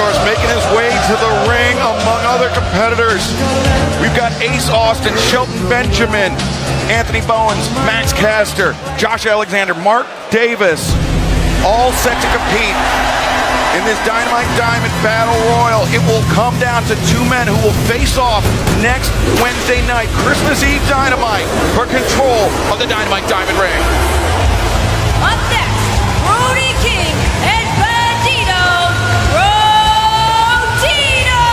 Luchasaurus making his way to the ring among other competitors. We've got Ace Austin, Shelton Benjamin, Anthony Bowens, Max Caster, Josh Alexander, Mark Davis, all set to compete in this Dynamite Diamond Battle Royal. It will come down to two men who will face off next Wednesday night, Christmas Eve Dynamite, for control of the Dynamite Diamond ring. Up next, Brody King and Bandito Rodino!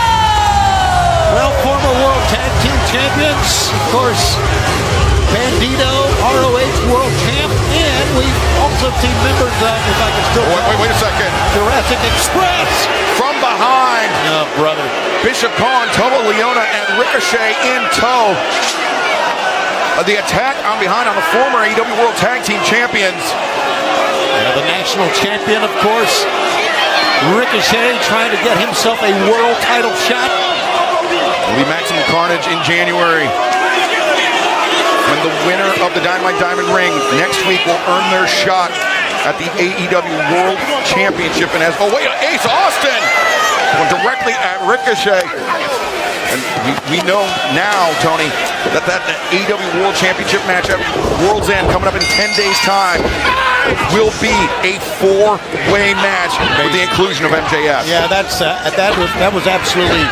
Well, former World Tag Team Champions, of course, Bandito, ROH World Champ, and we've also seen members of, if I can still Wait a second. Jurassic Express. From behind. Oh, brother. Bishop Khan, Tomo Leona, and Ricochet in tow. The attack on behind on the former AEW World Tag Team Champions. The national champion, of course. Ricochet trying to get himself a world title shot. It'll be Maximum Carnage in January, when the winner of the Dynamite Diamond ring next week will earn their shot at the AEW World Championship. And Ace Austin going directly at Ricochet. And we know now, Tony, that AEW World Championship match at World's End coming up in 10 days' time will be a four-way match with the inclusion of MJF. Yeah, that was absolutely.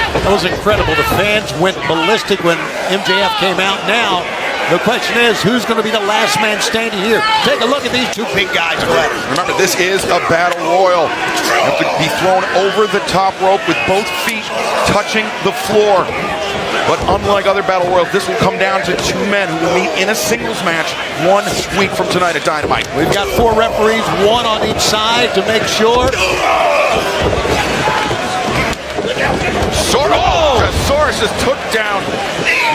That was incredible. The fans went ballistic when MJF came out. Now, the question is, who's going to be the last man standing here? Take a look at these two big guys. Go ahead. Remember, this is a battle royal. You have to be thrown over the top rope with both feet touching the floor. But unlike other battle royals, this will come down to two men who will meet in a singles match 1 week from tonight at Dynamite. We've got 4 referees, 1 on each side to make sure. Luchasaurus just took down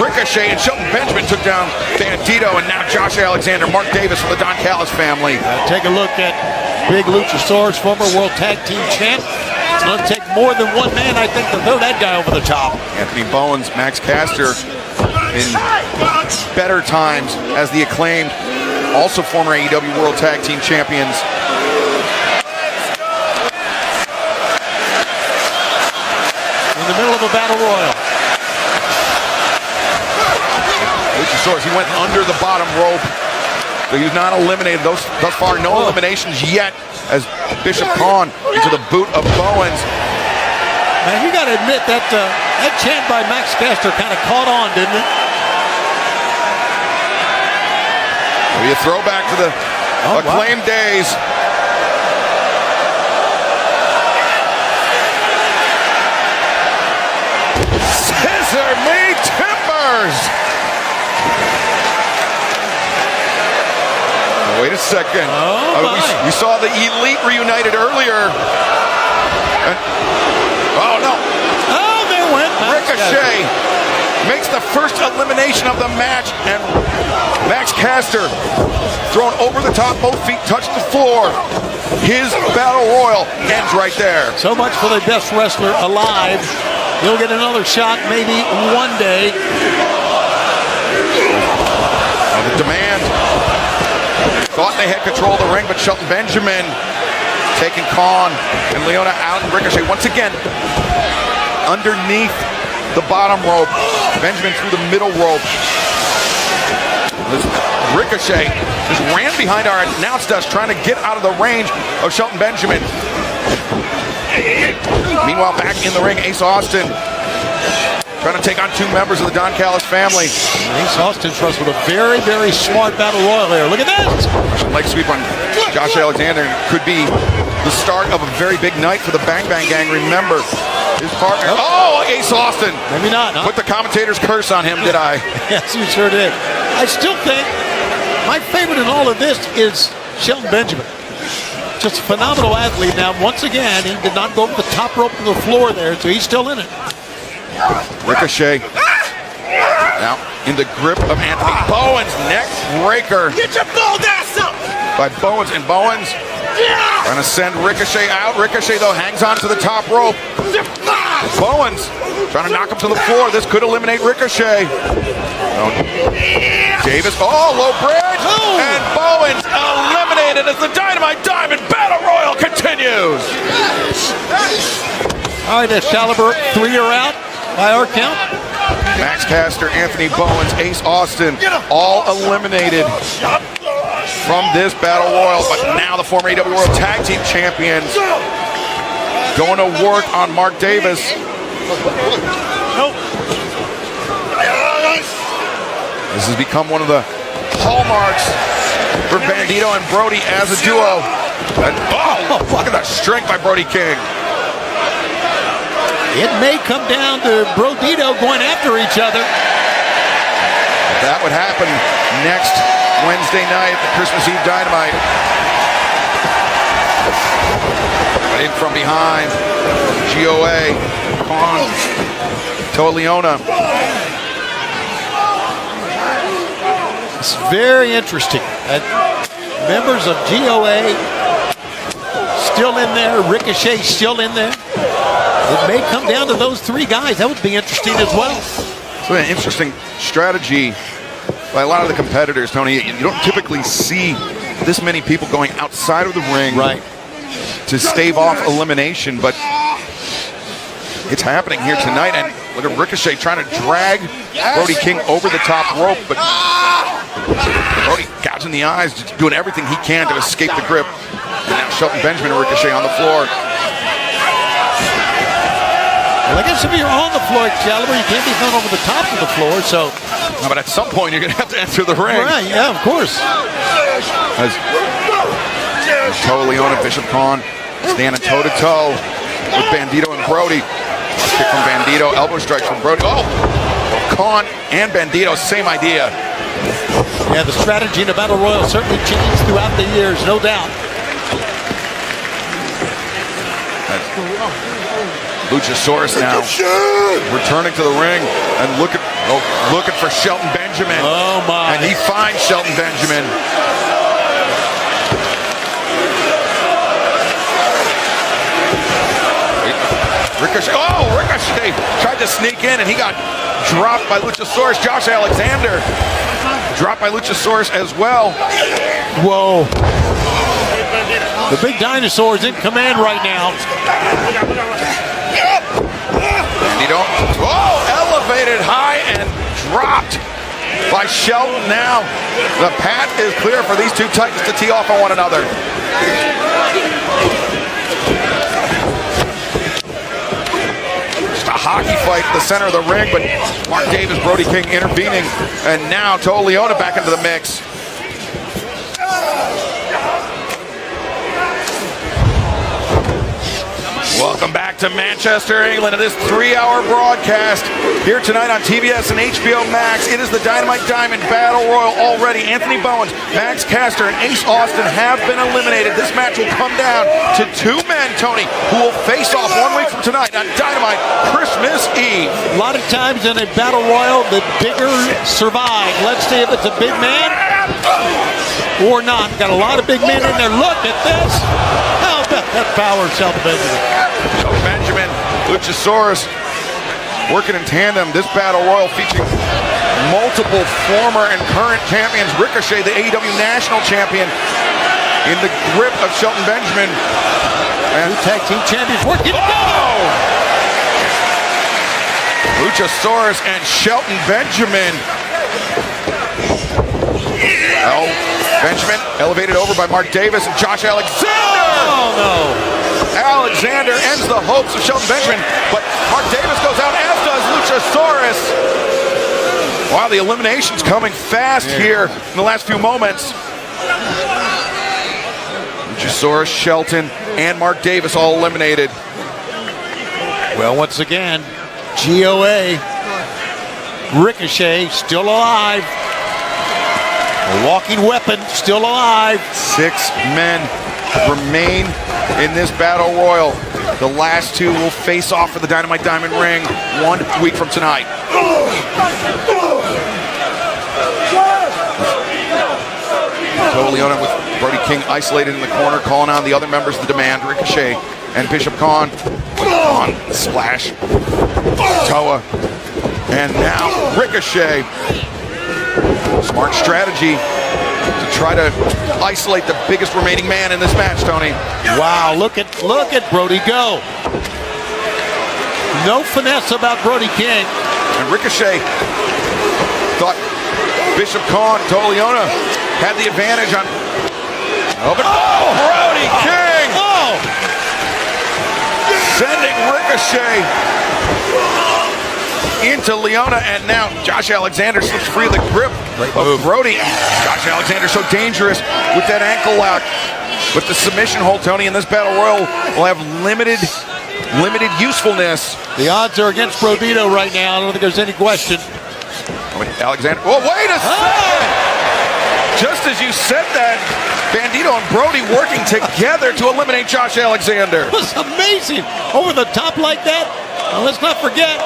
Ricochet, and Shelton Benjamin took down Bandito, and now Josh Alexander, Mark Davis from the Don Callis family. Take a look at Big Luchasaurus, former World Tag Team Champ. It's going to take more than one man, I think, to throw that guy over the top. Anthony Bowens, Max Caster, in better times as the Acclaimed, also former AEW World Tag Team Champions. In the middle of a battle royal. Luchasaurus, he went under the bottom rope, so he's not eliminated. Thus far, no eliminations yet, as Bishop Khan into the boot of Bowens. Man, you got to admit that that chant by Max Caster kind of caught on, didn't it? Maybe a throwback to the Acclaimed days. Scissor me timbers! Wait a second. We saw the Elite reunited earlier. Oh, no. Oh, they went. Ricochet makes the first elimination of the match, and Max Caster thrown over the top, both feet touch the floor. His battle royal ends right there. So much for the best wrestler alive. He'll get another shot maybe one day. The demand. Thought they had control of the ring, but Shelton Benjamin taking Khan and Leona out, and Ricochet once again underneath the bottom rope. Benjamin through the middle rope. Ricochet just ran behind our announce desk trying to get out of the range of Shelton Benjamin. Meanwhile, back in the ring, Ace Austin trying to take on 2 members of the Don Callis family. Ace Austin trusts with a very, very smart battle royal there. Look at that! Leg sweep on Josh Alexander could be the start of a very big night for the Bang Bang Gang. Remember, his partner. Oh, Ace Austin. Maybe not, huh? Put the commentator's curse on him, did I? Yes, you sure did. I still think my favorite in all of this is Shelton Benjamin. Just a phenomenal athlete. Now, once again, he did not go over the top rope to the floor there, so he's still in it. Ricochet now in the grip of Anthony Bowens. Neck breaker. Get your bold ass up! By Bowens, and Bowens trying to send Ricochet out. Ricochet, though, hangs on to the top rope. Bowens trying to knock him to the floor. This could eliminate Ricochet. Davis, low bridge, and Bowens eliminated as the Dynamite Diamond Battle Royal continues. All right, Excalibur, 3 are out by our count. Max Caster, Anthony Bowens, Ace Austin, all eliminated from this Battle Royal. But now the former AEW World Tag Team Champions going to work on Mark Davis. This has become one of the hallmarks for Bandito and Brody as a duo. And, oh, look at that strength by Brody King. It may come down to Brodito going after each other. That would happen next Wednesday night at the Christmas Eve Dynamite. In from behind, GOA, Khan, Toa Leona. It's very interesting. Members of GOA still in there, Ricochet still in there. It may come down to those 3 guys. That would be interesting as well. So an interesting strategy by a lot of the competitors, Tony. You don't typically see this many people going outside of the ring to stave off elimination, but it's happening here tonight. And look at Ricochet trying to drag Brody King over the top rope, but Brody gouging the eyes, just doing everything he can to escape the grip. And now Shelton Benjamin and Ricochet on the floor. Well, I guess if you're on the floor, Excalibur, you can't be thrown over the top of the floor, so... No, but at some point, you're going to have to enter the ring. Right, yeah, of course. As Toa Leona, Bishop Khan standing toe-to-toe with Bandito and Brody. Kick from Bandito, elbow strikes from Brody. Oh! Khan and Bandito, same idea. Yeah, the strategy in the Battle Royal certainly changed throughout the years, no doubt. Luchasaurus now returning to the ring and looking for Shelton Benjamin. Oh my! And he finds Shelton Benjamin. Ricochet tried to sneak in and he got dropped by Luchasaurus. Josh Alexander dropped by Luchasaurus as well. Whoa. The big dinosaur is in command right now. Elevated high and dropped by Shelton now. The path is clear for these 2 titans to tee off on one another. Just a hockey fight at the center of the ring, but Mark Davis, Brody King intervening, and now Toa Leona back into the mix. Welcome back to Manchester, England, to this 3-hour broadcast here tonight on TBS and HBO Max. It is the Dynamite Diamond Battle Royal already. Anthony Bowens, Max Caster, and Ace Austin have been eliminated. This match will come down to 2 men, Tony, who will face off 1 week from tonight on Dynamite Christmas Eve. A lot of times in a Battle Royal, the bigger survive. Let's see if it's a big man or not. Got a lot of big men in there. Look at this. How about that power, Shelton Benjamin? Benjamin, Luchasaurus working in tandem. This Battle Royal featuring multiple former and current champions. Ricochet, the AEW National Champion, in the grip of Shelton Benjamin. And Tag Team Champions working. Luchasaurus and Shelton Benjamin. Benjamin elevated over by Mark Davis and Josh Alexander. Oh no! Alexander ends the hopes of Shelton Benjamin, but Mark Davis goes out, as does Luchasaurus. Wow, the elimination's coming fast here in the last few moments. Luchasaurus, Shelton, and Mark Davis all eliminated. Well, once again, GOA, Ricochet still alive. A walking weapon, still alive. 6 men remain in this Battle Royal. The last 2 will face off for the Dynamite Diamond ring 1 week from tonight. Toa Leona with Brody King isolated in the corner, calling on the other members of the Demand, Ricochet and Bishop Khan. Khan splash. Toa. And now Ricochet. Smart strategy to try to isolate the biggest remaining man in this match, Tony. Wow, look at Brody go. No finesse about Brody King. And Ricochet thought Bishop Khan, Toleona had the advantage on. Oh, but Brody King! Oh! Sending Ricochet into Leona, and now Josh Alexander slips free of the grip of Brody. Josh Alexander so dangerous with that ankle lock. With the submission hold, Tony, in this battle royal will have limited usefulness. The odds are against Brodito right now. I don't think there's any question. Alexander. Oh, wait a second! Just as you said that, Bandito and Brody working together to eliminate Josh Alexander. It was amazing. Over the top like that. Well, let's not forget,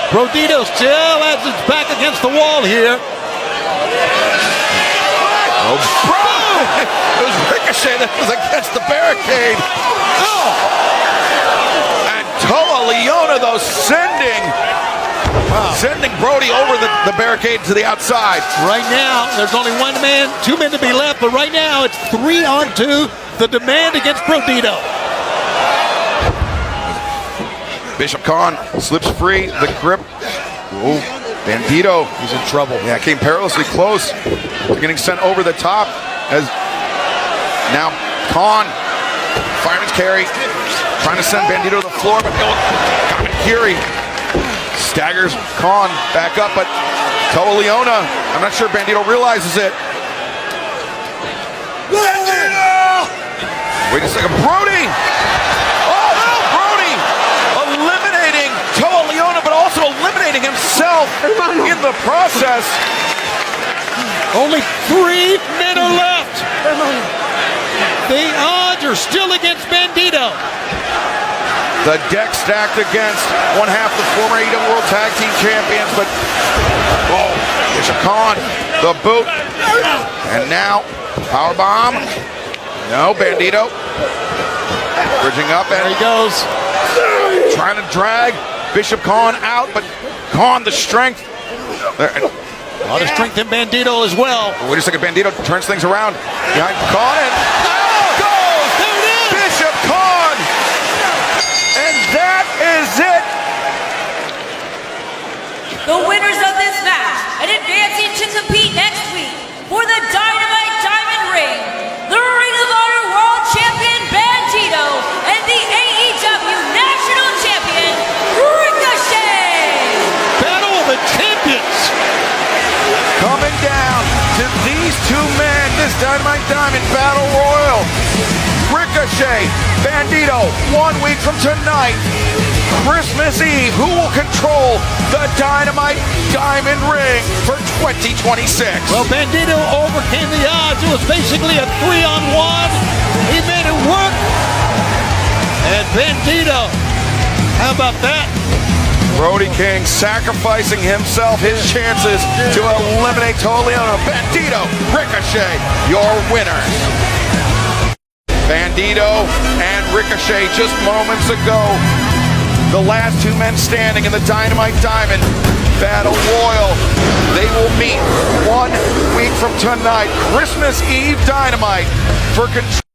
Brodito still has his back against the wall here. Oh, it was Ricochet that was against the barricade. Oh! And Toa Leona, though, sending Brody over the barricade to the outside. Right now, there's only two men to be left, but right now it's 3-on-2. The demand against Brodito. Bishop Khan slips free, the grip. Oh, Bandito. He's in trouble. Yeah, came perilously close to getting sent over the top as now Khan, fireman's carry, trying to send Bandito to the floor, but Kiri staggers Khan back up, but Toa Leona, I'm not sure Bandito realizes it. Bandito! Wait a second, Brody! Eliminating himself in the process. Only 3 men are left. The odds are still against Bandito. The deck stacked against one half the former AEW World Tag Team Champions, but Bishop Khan, the boot, and now powerbomb. No, Bandito bridging up, and there he goes, trying to drag Bishop Khan out, but Khan, the strength. A lot of strength in Bandito as well. Wait a second, Bandito turns things around behind Khan, and goes! There it is! Bishop Khan! And that is it! The winners of this match and advancing to compete next week for the Dynamite Diamond Ring, the Ring of Honor World Champion Bandito and the AEW National Champion Ricochet! Battle of the Champions! Coming down to these two men, this Dynamite Diamond Battle Royal. Ricochet, Bandito, 1 week from tonight, Christmas Eve. Who will control the Dynamite Diamond Ring for 2026? Well, Bandito overcame the odds. It was basically a 3-on-1. He made it work. And Bandito, how about that? Brody King sacrificing himself, his chances to eliminate Toleona. Bandito, Ricochet, your winners. Bandito and Ricochet just moments ago. The last 2 men standing in the Dynamite Diamond Battle Royal. They will meet 1 week from tonight, Christmas Eve Dynamite, for control.